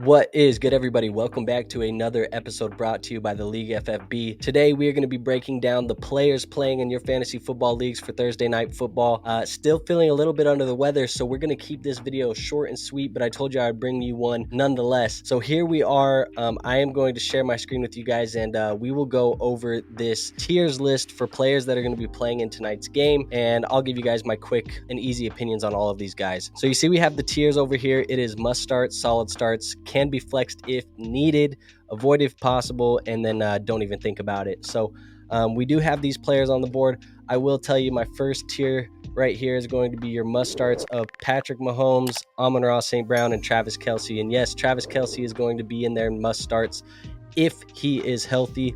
What is good, everybody? Welcome back to another episode brought to you by the League FFB. Today, we are going to be breaking down the players playing in your fantasy football leagues for Thursday Night Football. Still feeling a little bit under the weather, so we're going to keep this video short and sweet, but I told you I'd bring you one nonetheless. So here we are. I am going to share my screen with you guys, and we will go over this tiers list for players that are going to be playing in tonight's game, and I'll give you guys my quick and easy opinions on all of these guys. So you see we have the tiers over here. It is must starts, solid starts, can be flexed if needed, avoid if possible, and then don't even think about it. So we do have these players on the board. I will tell you my first tier right here is going to be your must starts of Patrick Mahomes, Amon-Ra St. Brown, and Travis Kelce. And yes, Travis Kelce is going to be in there in must starts if he is healthy.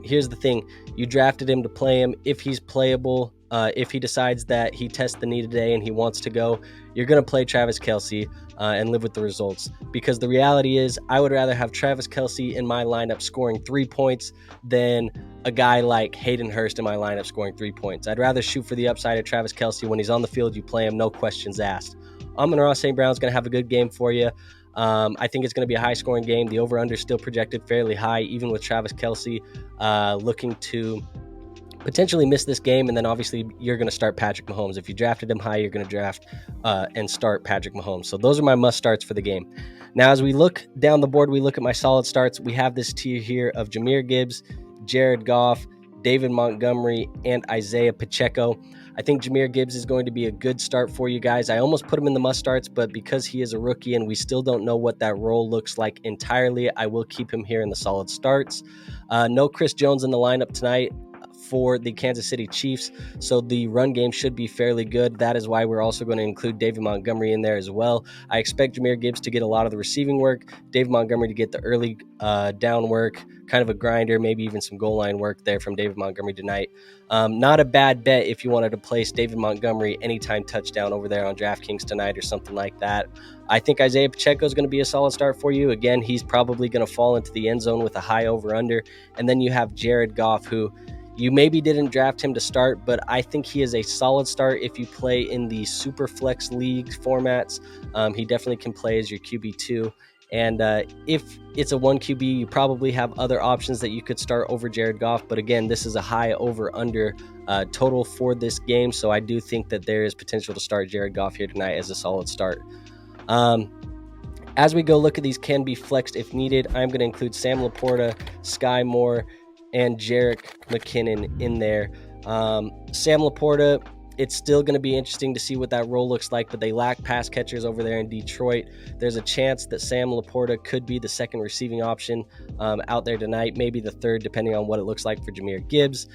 Here's the thing. You drafted him to play him. If he's playable, if he decides that he tests the knee today and he wants to go, you're going to play Travis Kelce and live with the results. Because the reality is, I would rather have Travis Kelce in my lineup scoring 3 points than a guy like Hayden Hurst in my lineup scoring 3 points. I'd rather shoot for the upside of Travis Kelce. When he's on the field, you play him, no questions asked. Amon-Ra St. Brown's going to have a good game for you. I think it's going to be a high-scoring game. The over-under is still projected fairly high, even with Travis Kelce looking to potentially miss this game. And then obviously you're going to start Patrick Mahomes. If you drafted him high, you're going to draft and start Patrick Mahomes. So those are my must starts for the game. Now, as we look down the board, we look at my solid starts. We have this tier here of Jahmyr Gibbs, Jared Goff, David Montgomery, and Isaiah Pacheco. I think Jahmyr Gibbs is going to be a good start for you guys. I almost put him in the must starts, but because he is a rookie and we still don't know what that role looks like entirely, I will keep him here in the solid starts. No Chris Jones in the lineup tonight for the Kansas City Chiefs, so the run game should be fairly good. That is why we're also going to include David Montgomery in there as well. I expect Jahmyr Gibbs to get a lot of the receiving work, David Montgomery to get the early down work, kind of a grinder, maybe even some goal line work there from David Montgomery tonight. Not a bad bet if you wanted to place David Montgomery anytime touchdown over there on DraftKings tonight or something like that. I think Isaiah Pacheco is going to be a solid start for you. Again, he's probably going to fall into the end zone with a high over-under. And then you have Jared Goff, who you maybe didn't draft him to start, but I think he is a solid start if you play in the super flex league formats. He definitely can play as your QB2. And if it's a 1 QB, you probably have other options that you could start over Jared Goff. But again, this is a high over-under total for this game. So I do think that there is potential to start Jared Goff here tonight as a solid start. As we go look at these can be flexed if needed, I'm going to include Sam Laporta, Sky Moore, and Jerick McKinnon in there. Sam Laporta, it's still going to be interesting to see what that role looks like, but they lack pass catchers over there in Detroit. There's a chance that Sam Laporta could be the second receiving option out there tonight, maybe the third, depending on what it looks like for Jahmyr Gibbs.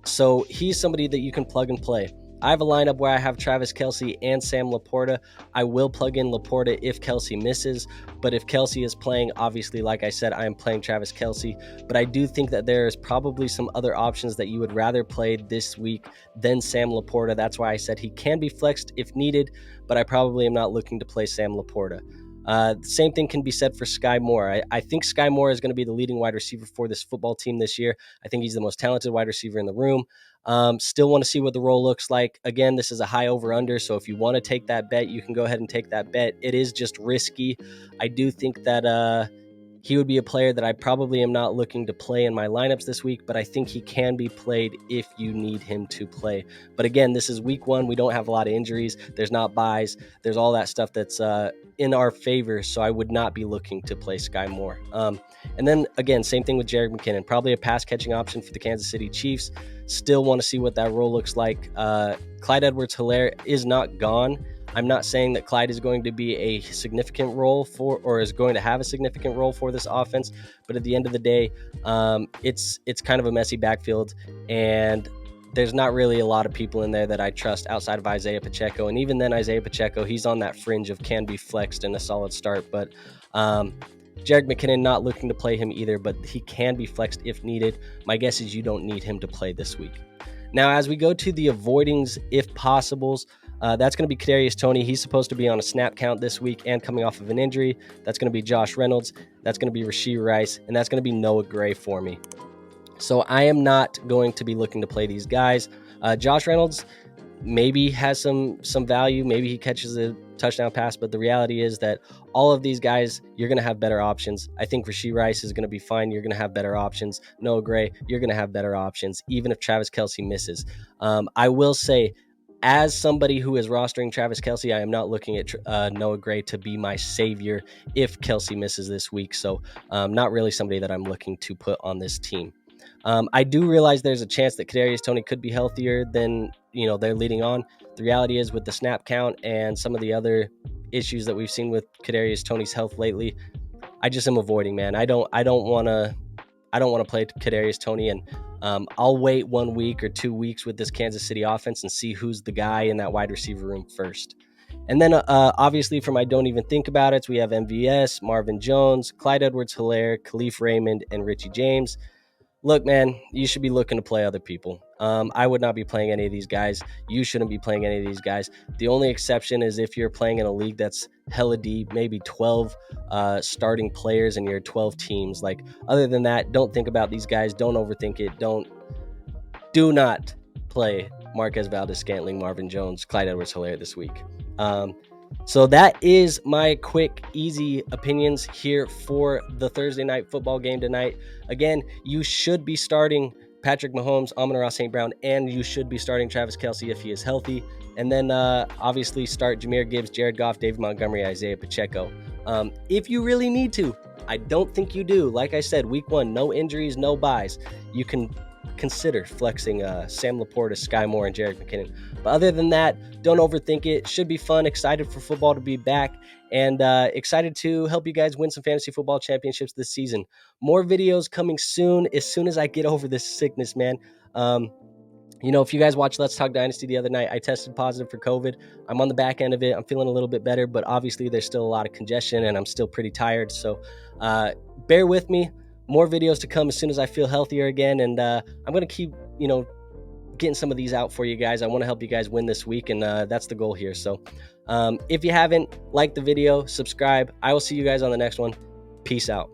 So he's somebody that you can plug and play. I have a lineup where I have Travis Kelce and Sam Laporta. I will plug in Laporta if Kelce misses, but if Kelce is playing, obviously, like I said, I am playing Travis Kelce. But I do think that there is probably some other options that you would rather play this week than Sam Laporta. That's why I said he can be flexed if needed, but I probably am not looking to play Sam Laporta. The same thing can be said for Sky Moore. I think Sky Moore is going to be the leading wide receiver for this football team this year. I think he's the most talented wide receiver in the room. Still want to see what the role looks like. Again, this is a high over-under, so if you want to take that bet, you can go ahead and take that bet. It is just risky. I do think that he would be a player that I probably am not looking to play in my lineups this week, but I think he can be played if you need him to play. But again, this is week 1. We don't have a lot of injuries. There's not buys. There's all that stuff that's in our favor, so I would not be looking to play Sky Moore. And then, again, same thing with Jerick McKinnon. Probably a pass-catching option for the Kansas City Chiefs. Still want to see what that role looks like. Clyde Edwards-Helaire is not gone. I'm not saying that Clyde is going to be a significant role for, or is going to have a significant role for this offense, but at the end of the day, it's kind of a messy backfield, and there's not really a lot of people in there that I trust outside of Isaiah Pacheco. And even then, Isaiah Pacheco, he's on that fringe of can be flexed in a solid start. But Jerick McKinnon, not looking to play him either, but he can be flexed if needed. My guess is you don't need him to play this week. Now, as we go to the avoidings, if possibles, that's going to be Kadarius Toney. He's supposed to be on a snap count this week and coming off of an injury. That's going to be Josh Reynolds. That's going to be Rashee Rice. And that's going to be Noah Gray for me. So I am not going to be looking to play these guys. Josh Reynolds, maybe has some value. Maybe he catches a touchdown pass, but the reality is that all of these guys, you're going to have better options. I think Rashee Rice is going to be fine. You're going to have better options. Noah Gray, you're going to have better options, even if Travis Kelce misses. I will say, as somebody who is rostering Travis Kelce, I am not looking at Noah Gray to be my savior if Kelce misses this week. So not really somebody that I'm looking to put on this team. I do realize there's a chance that Kadarius Toney could be healthier than they're leading on. The reality is, with the snap count and some of the other issues that we've seen with Kadarius Toney's health lately, I just am avoiding, man. I don't want to play Kadarius Toney, and I'll wait 1 week or 2 weeks with this Kansas City offense and see who's the guy in that wide receiver room first. And then obviously for my don't even think about it, we have MVS, Marvin Jones, Clyde Edwards-Helaire, Khalif Raymond, and Richie James. Look, man, you should be looking to play other people. I would not be playing any of these guys. You shouldn't be playing any of these guys. The only exception is if you're playing in a league that's hella deep, maybe 12 starting players and you're 12 teams. Like, other than that, don't think about these guys. Don't overthink it. Do not play Marquez Valdes-Scantling, Marvin Jones, Clyde Edwards-Helaire this week. So that is my quick, easy opinions here for the Thursday night football game tonight. Again, you should be starting Patrick Mahomes, Amon-Ra St. Brown, and you should be starting Travis Kelce if he is healthy. And then obviously start Jahmyr Gibbs, Jared Goff, David Montgomery, Isaiah Pacheco. If you really need to, I don't think you do. Like I said, week 1, no injuries, no buys. You can consider flexing Sam Laporta, Sky Moore, and Jerick McKinnon. But other than that, don't overthink it. Should be fun. Excited for football to be back, and excited to help you guys win some fantasy football championships this season. More videos coming soon as I get over this sickness, man. If you guys watched Let's Talk Dynasty the other night, I tested positive for COVID. I'm on the back end of it. I'm feeling a little bit better, but obviously there's still a lot of congestion and I'm still pretty tired. So bear with me. More videos to come as soon as I feel healthier again. And I'm going to keep, getting some of these out for you guys. I want to help you guys win this week, and that's the goal here. So if you haven't, like the video, subscribe. I will see you guys on the next one. Peace out.